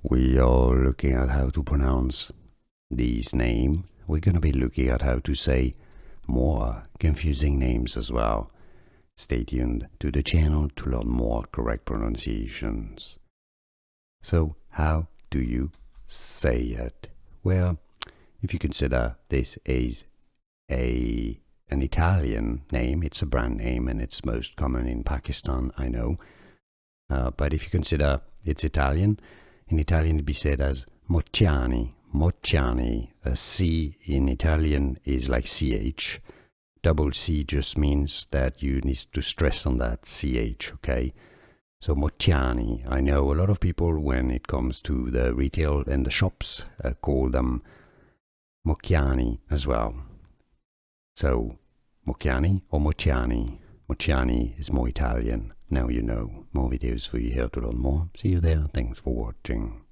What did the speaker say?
we are looking at how to pronounce these names. We're going to be looking at how to say more confusing names as well. Stay tuned to the channel to learn more correct pronunciations. So, how do you say it? Well, if you consider this is an Italian name, it's a brand name and it's most common in Pakistan, I know. But if you consider it's Italian, in Italian it'd be said as Mocciani. Mocciani. A C in Italian is like CH. Double C just means that you need to stress on that CH, okay? So Mocciani. I know a lot of people, when it comes to the retail and the shops, call them Mocciani as well. So Mocciani or Mocciani? Mocciani is more Italian. Now you know. More videos for you here to learn more. See you there. Thanks for watching.